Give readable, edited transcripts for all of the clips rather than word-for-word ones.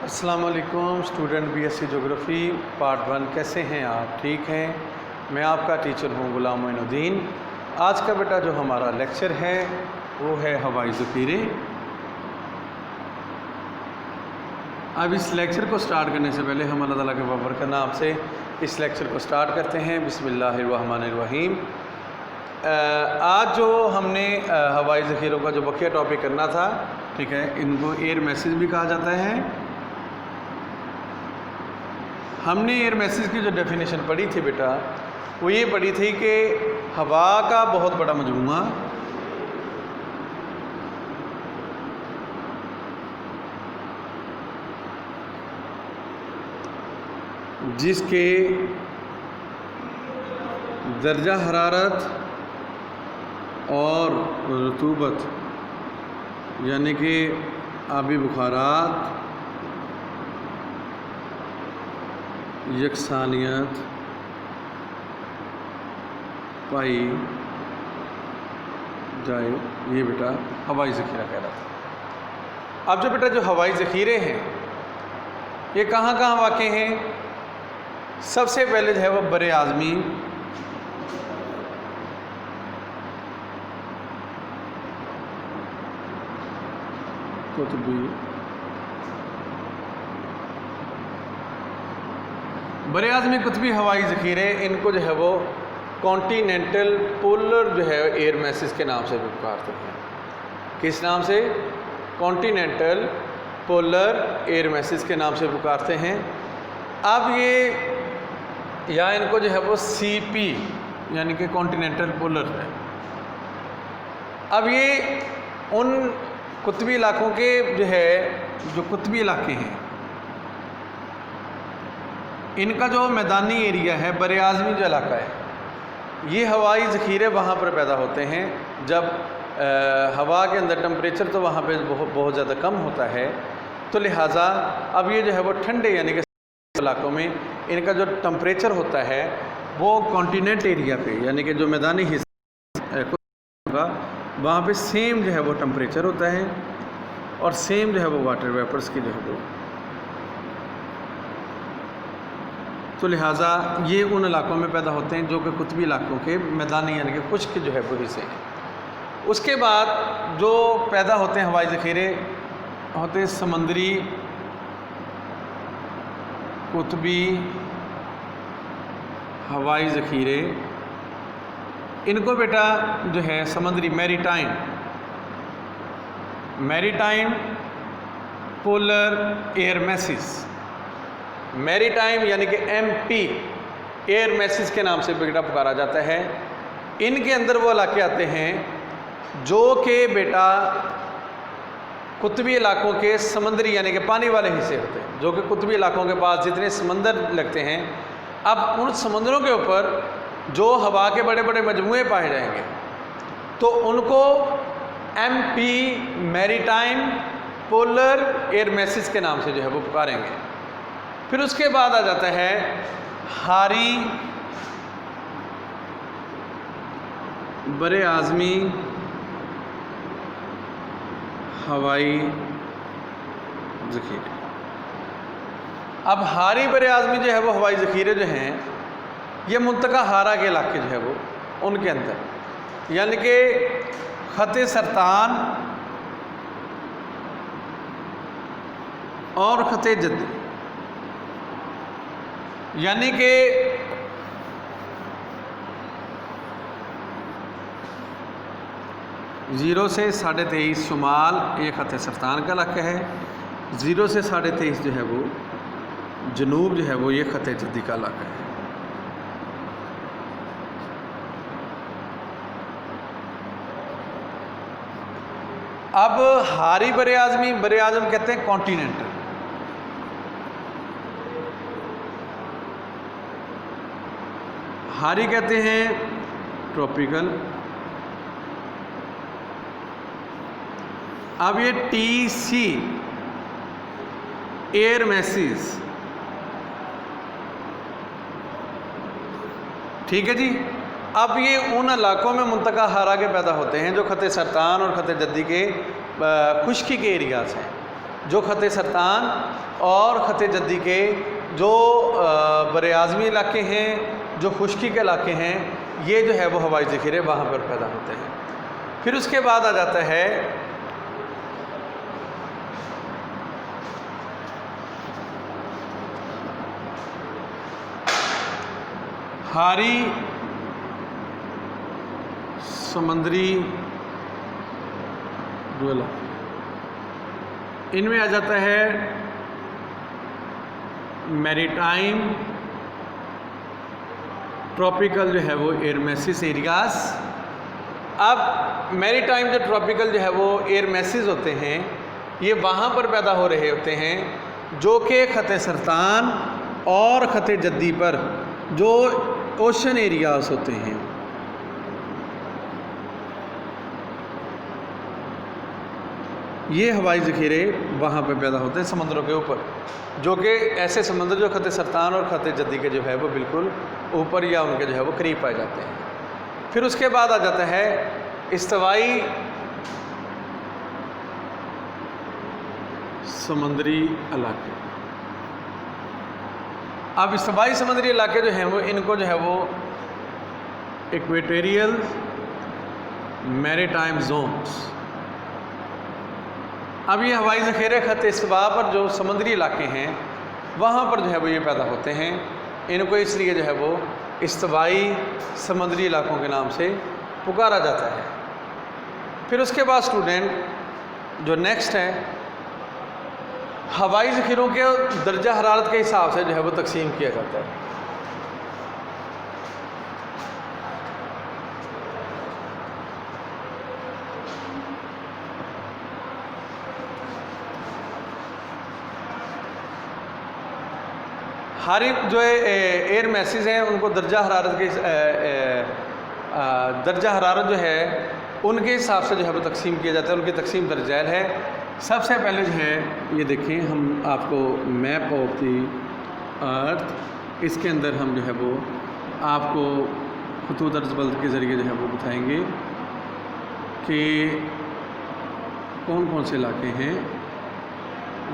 السلام علیکم student B S C جغرافی پارٹ 1 کیسے ہیں آپ؟ ٹھیک ہیں؟ میں آپ کا ٹیچر ہوں غلام معین الدین۔ آج کا بیٹا جو ہمارا لیکچر ہے وہ ہے ہوائی ذخیرے۔ اب اس لیکچر کو سٹارٹ کرنے سے پہلے ہم اللہ تعالیٰ کے بابرکت نام سے اس لیکچر کو سٹارٹ کرتے ہیں۔ بسم اللہ الرحمن الرحیم۔ آج جو ہم نے ہوائی ذخیروں کا جو بقیہ ٹاپک کرنا تھا، ٹھیک ہے، ان کو ایئر میسیج بھی کہا جاتا ہے۔ ہم نے ایئر میسیج کی جو ڈیفینیشن پڑھی تھی بیٹا، وہ یہ پڑھی تھی کہ ہوا کا بہت بڑا مجموعہ جس کے درجہ حرارت اور رطوبت یعنی کہ آبی بخارات، یکسانیت پائی جائے، یہ بیٹا ہوائی ذخیرہ کہلاتا ہے۔ اب جو بیٹا جو ہوائی ذخیرے ہیں یہ کہاں کہاں واقع ہیں؟ سب سے پہلے جو ہے وہ بر اعظمی، قطبی، بر اعظمی قطبی ہوائی ذخیرے، ان کو جو ہے وہ کانٹیننٹل پولر جو ہے ایئر میسز کے نام سے بھی پکارتے ہیں۔ کس نام سے؟ کانٹیننٹل پولر ایئر میسز کے نام سے پکارتے ہیں۔ اب یہ یا ان کو جو ہے وہ سی پی یعنی کہ کانٹیننٹل پولر ہے۔ اب یہ ان قطبی علاقوں کے جو قطبی علاقے ہیں، ان کا جو میدانی ایریا ہے، بر اعظمی جو علاقہ ہے، یہ ہوائی ذخیرے وہاں پر پیدا ہوتے ہیں جب ہوا کے اندر ٹمپریچر تو وہاں پہ بہت زیادہ کم ہوتا ہے، تو لہٰذا اب یہ جو ہے وہ ٹھنڈے یعنی کہ علاقوں میں ان کا جو ٹمپریچر ہوتا ہے وہ کانٹیننٹ ایریا پہ یعنی کہ جو میدانی حصہ ہوگا وہاں پہ سیم جو ہے وہ ٹمپریچر ہوتا ہے اور سیم جو ہے وہ واٹر ویپرز کی جو ہے وہ، تو لہٰذا یہ ان علاقوں میں پیدا ہوتے ہیں جو کہ قطبی علاقوں کے میدانی یعنی کہ خشک جو ہے وہ حصے ہیں۔ اس کے بعد جو پیدا ہوتے ہیں ہوائی ذخیرے ہوتے ہیں سمندری قطبی ہوائی ذخیرے، ان کو بیٹا جو ہے سمندری میری ٹائم پولر ایئر میسز، میری ٹائم یعنی کہ ایم پی ایئر میسز کے نام سے بیٹا پکارا جاتا ہے۔ ان کے اندر وہ علاقے آتے ہیں جو کہ بیٹا قطبی علاقوں کے سمندری یعنی کہ پانی والے حصے ہوتے ہیں، جو کہ قطبی علاقوں کے پاس جتنے سمندر لگتے ہیں، اب ان سمندروں کے اوپر جو ہوا کے بڑے بڑے مجموعے پائے جائیں گے تو ان کو ایم پی میری ٹائم پولر ایئر میسز کے نام سے جو ہے وہ پکاریں گے۔ پھر اس کے بعد آ جاتا ہے حاری بر اعظمی ہوائی ذخیرے۔ اب حاری بر اعظمی جو ہے وہ ہوائی ذخیرے جو ہیں یہ منطقہ حارہ کے علاقے جو ہے وہ ان کے اندر یعنی کہ خط سرطان اور خط جدی یعنی کہ زیرو سے 23.5 شمال یہ خط سرطان کا علاقہ ہے، 0 سے 23.5 جو ہے وہ جنوب جو ہے وہ یہ خط جدی کا علاقہ ہے۔ اب حاری بر اعظم کہتے ہیں کانٹیننٹل، حاری کہتے ہیں ٹراپیکل۔ اب یہ ٹی سی ایئر میسز، ٹھیک ہے جی۔ اب یہ ان علاقوں میں منطقہ حارہ کے پیدا ہوتے ہیں جو خط سرطان اور خط جدی کے خشکی کے ایریاز ہیں، جو خط سرطان اور خط جدی کے جو بر اعظمی علاقے ہیں، جو خشکی کے علاقے ہیں، یہ جو ہے وہ ہوائی ذخیرے وہاں پر پیدا ہوتے ہیں۔ پھر اس کے بعد آ جاتا ہے حاری سمندری جو علاقے، ان میں آ جاتا ہے میری ٹائم ٹراپیکل جو ہے وہ ایئر میسز ایریاز۔ اب میری ٹائم جو ٹراپیکل جو ہے وہ ایئر میسز ہوتے ہیں، یہ وہاں پر پیدا ہو رہے ہوتے ہیں جو کہ خط سرطان اور خط جدی پر جو اوشن ایریاز ہوتے ہیں۔ یہ ہوائی ذخیرے وہاں پہ پیدا ہوتے ہیں سمندروں کے اوپر، جو کہ ایسے سمندر جو خط سرطان اور خط جدی کے جو ہے وہ بالکل اوپر یا ان کے جو ہے وہ قریب پائے جاتے ہیں۔ پھر اس کے بعد آ جاتا ہے استوائی سمندری علاقے۔ اب استوائی سمندری علاقے جو ہیں وہ ان کو جو ہے وہ ایکویٹوریل میری ٹائم زونز۔ اب یہ ہوائی ذخیرے خط استوا پر جو سمندری علاقے ہیں وہاں پر جو ہے وہ یہ پیدا ہوتے ہیں، ان کو اس لیے جو ہے وہ استوائی سمندری علاقوں کے نام سے پکارا جاتا ہے۔ پھر اس کے بعد اسٹوڈنٹ جو نیکسٹ ہے، ہوائی ذخیروں کے درجہ حرارت کے حساب سے جو ہے وہ تقسیم کیا جاتا ہے۔ حاری جو ایئر میسز ہیں ان کو درجہ حرارت کے درجہ حرارت جو ہے ان کے حساب سے جو ہے وہ تقسیم کیا جاتا ہے، ان کی تقسیم درج ذیل ہے۔ سب سے پہلے جو ہے یہ دیکھیں، ہم آپ کو میپ آف دی ارتھ، اس کے اندر ہم جو ہے وہ آپ کو خطوط ارض کے ذریعے جو ہے وہ بتائیں گے کہ کون کون سے علاقے ہیں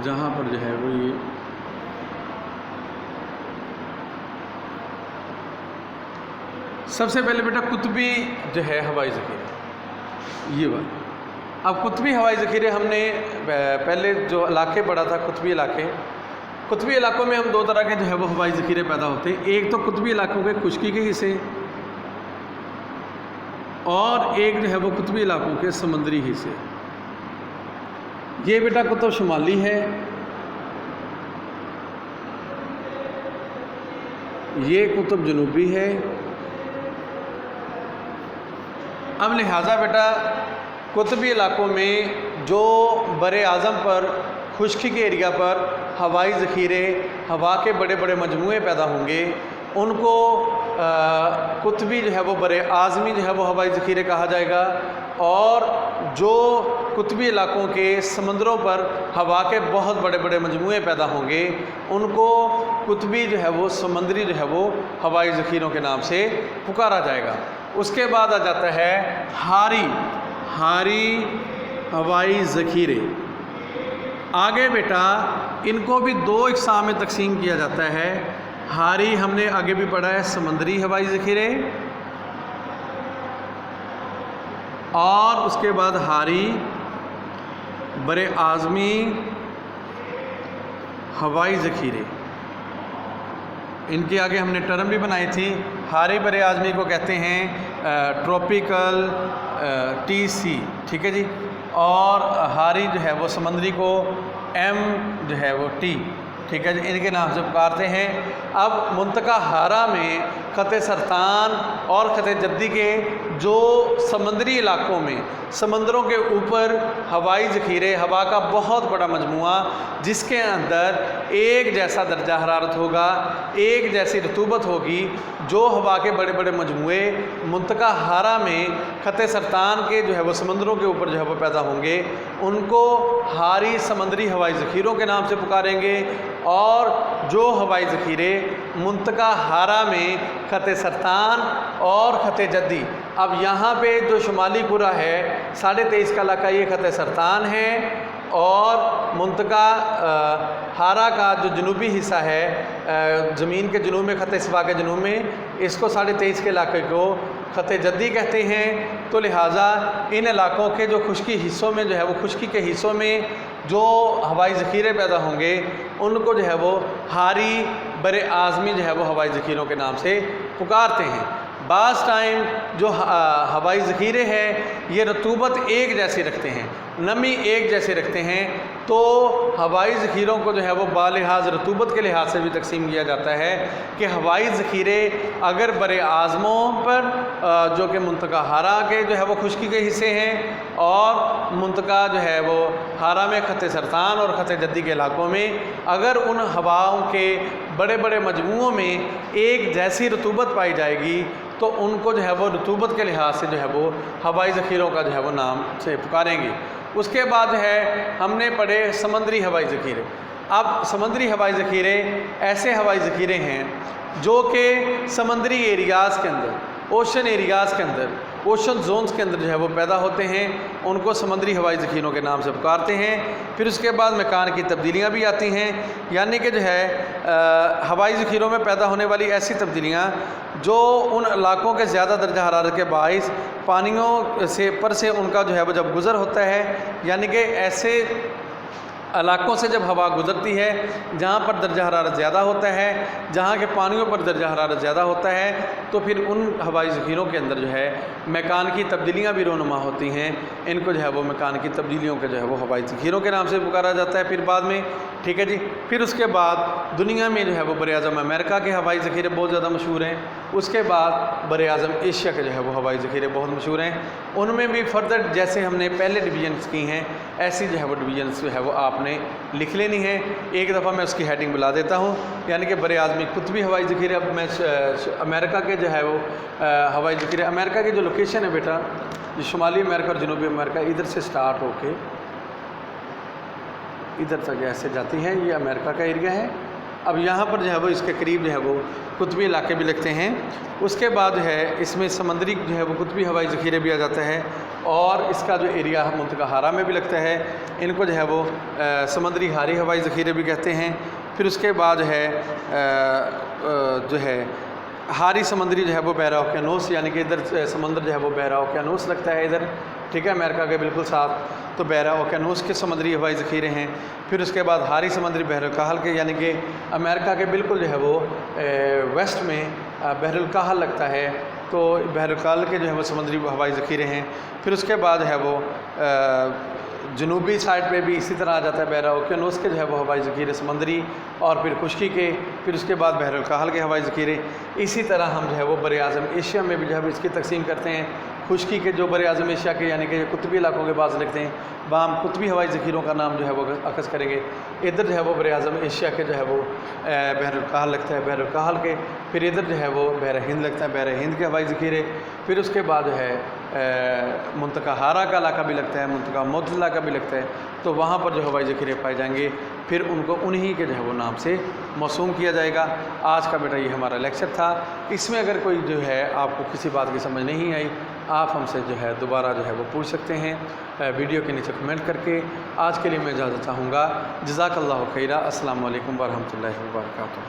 جہاں پر جو ہے وہ یہ سب سے پہلے بیٹا قطبی جو ہے ہوائی ذخیرہ، یہ بات۔ اب قطبی ہوائی ذخیرے ہم نے پہلے جو علاقے پڑھا تھا قطبی علاقے، قطبی علاقوں میں ہم دو طرح کے جو ہے وہ ہوائی ذخیرے پیدا ہوتے ہیں، ایک تو قطبی علاقوں کے خشکی کے حصے اور ایک جو ہے وہ قطبی علاقوں کے سمندری حصے۔ یہ بیٹا قطب شمالی ہے، یہ قطب جنوبی ہے۔ اب لہٰذا بیٹا قطبی علاقوں میں جو بر اعظم پر خشکی کے ایریا پر ہوائی ذخیرے، ہوا کے بڑے بڑے مجموعے پیدا ہوں گے، ان کو قطبی جو ہے وہ بر اعظمی جو ہے وہ ہوائی ذخیرے کہا جائے گا، اور جو قطبی علاقوں کے سمندروں پر ہوا کے بہت بڑے بڑے مجموعے پیدا ہوں گے ان کو قطبی جو ہے وہ سمندری جو ہے وہ ہوائی ذخیروں کے نام سے پکارا جائے گا۔ اس کے بعد آ جاتا ہے حاری ہوائی ذخیرے۔ آگے بیٹا ان کو بھی دو اقسام میں تقسیم کیا جاتا ہے۔ حاری ہم نے آگے بھی پڑھا ہے سمندری ہوائی ذخیرے، اور اس کے بعد حاری بر اعظمی ہوائی ذخیرے۔ ان کی آگے ہم نے ٹرم بھی بنائی تھی۔ حاری بر اعظمی کو کہتے ہیں ٹراپیکل ٹی سی، ٹھیک ہے جی، اور حاری جو ہے وہ سمندری کو ایم جو ہے وہ ٹی، ٹھیک ہے جی، ان کے نام سے پکارتے ہیں۔ اب منطقہ حارہ میں خط سرطان اور خط جدی کے جو سمندری علاقوں میں سمندروں کے اوپر ہوائی ذخیرے، ہوا کا بہت بڑا مجموعہ جس کے اندر ایک جیسا درجہ حرارت ہوگا، ایک جیسی رطوبت ہوگی، جو ہوا کے بڑے بڑے مجموعے منطقہ حارہ میں خط سرطان کے جو ہے وہ سمندروں کے اوپر جو ہے وہ پیدا ہوں گے، ان کو حاری سمندری ہوائی ذخیروں کے نام سے پکاریں گے۔ اور جو ہوائی ذخیرے منطقہ حارہ میں خط سرطان اور خط جدی، اب یہاں پہ جو شمالی قرہ ہے 23.5 کا علاقہ یہ خط سرطان ہے، اور منطقہ حارہ کا جو جنوبی حصہ ہے زمین کے جنوب میں خط استوا کے جنوب میں، اس کو 23.5 کے علاقے کو خط جدی کہتے ہیں۔ تو لہٰذا ان علاقوں کے جو خشکی حصوں میں جو ہے وہ خشکی کے حصوں میں جو ہوائی ذخیرے پیدا ہوں گے ان کو جو ہے وہ حاری بر اعظمی جو ہے وہ ہوائی ذخیروں کے نام سے پکارتے ہیں۔ بعض ٹائم جو ہوائی ذخیرے ہیں یہ رطوبت ایک جیسی رکھتے ہیں، نمی ایک جیسے رکھتے ہیں، تو ہوائی ذخیروں کو جو ہے وہ بالحاظ رطوبت کے لحاظ سے بھی تقسیم کیا جاتا ہے کہ ہوائی ذخیرے اگر بر اعظموں پر جو کہ منطقہ حارہ کے جو ہے وہ خشکی کے حصے ہیں، اور منطقہ جو ہے وہ حارہ میں خط سرطان اور خط جدی کے علاقوں میں اگر ان ہواؤں کے بڑے بڑے مجموعوں میں ایک جیسی رطوبت پائی جائے گی تو ان کو جو ہے وہ رطوبت کے لحاظ سے جو ہے وہ ہوائی ذخیروں کا جو ہے وہ نام سے پکاریں گے۔ اس کے بعد جو ہے ہم نے پڑھے سمندری ہوائی ذخیرے۔ اب سمندری ہوائی ذخیرے ایسے ہوائی ذخیرے ہیں جو کہ سمندری ایریاز کے اندر، اوشن ایریاز کے اندر، اوشن زونز کے اندر جو ہے وہ پیدا ہوتے ہیں، ان کو سمندری ہوائی ذخیروں کے نام سے پکارتے ہیں۔ پھر اس کے بعد مکان کی تبدیلیاں بھی آتی ہیں، یعنی کہ جو ہے ہوائی ذخیروں میں پیدا ہونے والی ایسی تبدیلیاں جو ان علاقوں کے زیادہ درجہ حرارت کے باعث پانیوں سے پر سے ان کا جو ہے وہ جب گزر ہوتا ہے، یعنی کہ ایسے علاقوں سے جب ہوا گزرتی ہے جہاں پر درجہ حرارت زیادہ ہوتا ہے، جہاں کے پانیوں پر درجہ حرارت زیادہ ہوتا ہے، تو پھر ان ہوائی ذخیروں کے اندر جو ہے میکان کی تبدیلیاں بھی رونما ہوتی ہیں۔ ان کو جو ہے وہ میکان کی تبدیلیوں کے جو ہے وہ ہوائی ذخیروں کے نام سے پکارا جاتا ہے پھر بعد میں، ٹھیک ہے جی۔ پھر اس کے بعد دنیا میں جو ہے وہ براعظم امریکہ کے ہوائی ذخیرے بہت زیادہ مشہور ہیں۔ اس کے بعد براعظم ایشیا کے جو ہے وہ ہوائی ذخیرے بہت مشہور ہیں۔ ان میں بھی فردر جیسے ہم نے پہلے ڈویژنس کی ہیں ایسی جو ہے وہ ڈویژنس جو ہے وہ آپ نے لکھ لینی ہے۔ ایک دفعہ میں اس کی ہیڈنگ بلا دیتا ہوں، یعنی کہ براعظمی قطبی ہوائی ذخیرے۔ اب میں امریکہ کے جو ہے وہ ہوائی ذخیرے، امریکہ کی جو لوکیشن ہے بیٹا، یہ شمالی امریکہ اور جنوبی امریکہ ادھر سے سٹارٹ ہو کے ادھر تک ایسے جاتی ہے، یہ امریکہ کا ایریا ہے۔ اب یہاں پر جو ہے وہ اس کے قریب جو ہے وہ قطبی علاقے بھی لگتے ہیں۔ اس کے بعد جو ہے اس میں سمندری جو ہے وہ قطبی ہوائی ذخیرے بھی آ جاتا ہے، اور اس کا جو ایریا منطقہ حارہ میں بھی لگتا ہے، ان کو جو ہے وہ سمندری حاری ہوائی ذخیرے بھی کہتے ہیں۔ پھر اس کے بعد جو ہے حاری سمندری جو ہے وہ بحیرہ اوقیانوس، یعنی کہ ادھر سمندر جو ہے وہ بحیرہ اوقیانوس لگتا ہے ادھر، ٹھیک ہے، امریکہ کے بالکل ساتھ، تو بحیرہ اوقیانوس کے سمندری ہوائی ذخیرے ہیں۔ پھر اس کے بعد حاری سمندری بحر الکاہل کے، یعنی کہ امریکہ کے بالکل جو ہے وہ ویسٹ میں بحر الکاہل لگتا ہے، تو بحر الکاہل کے جو ہے وہ سمندری ہوائی ذخیرے ہیں۔ پھر اس کے بعد ہے وہ جنوبی سائڈ پہ بھی اسی طرح آ جاتا ہے بحیرہ اوقیانوس کے جو ہے وہ ہوائی ذخیرے سمندری، اور پھر خشکی کے، پھر اس کے بعد بحر الکاہل کے ہوائی ذخیرے۔ اسی طرح ہم جو ہے وہ براعظم ایشیا میں بھی جو ہے اس کی تقسیم کرتے ہیں۔ خشکی کے جو براعظم ایشیا کے یعنی کہ قطبی علاقوں کے بعض لگتے ہیں، وہاں ہم قطبی ہوائی ذخیروں کا نام جو ہے وہ اخذ کریں گے۔ ادھر جو ہے وہ براعظم ایشیا کے جو ہے وہ بحر الکاہل لگتا ہے، بحر الکاہل کے، پھر ادھر جو ہے وہ بحر ہند لگتا ہے، بحر ہند کے ہوائی ذخیرے۔ پھر اس کے بعد جو ہے منطقہ حارہ کا علاقہ بھی لگتا ہے، منطقہ معتدلہ کا بھی لگتا ہے، تو وہاں پر جو ہوائی ذخیرے پائے جائیں گے پھر ان کو انہی کے جو ہے وہ نام سے موسوم کیا جائے گا۔ آج کا بیٹا یہ ہمارا لیکچر تھا۔ اس میں اگر کوئی جو ہے آپ کو کسی بات کی سمجھ نہیں آئی، آپ ہم سے جو ہے دوبارہ جو ہے وہ پوچھ سکتے ہیں ویڈیو کے نیچے کمنٹ کر کے۔ آج کے لیے میں اجازت چاہوں گا۔ جزاک اللہ خیرہ۔ السلام علیکم ورحمۃ اللہ وبرکاتہ۔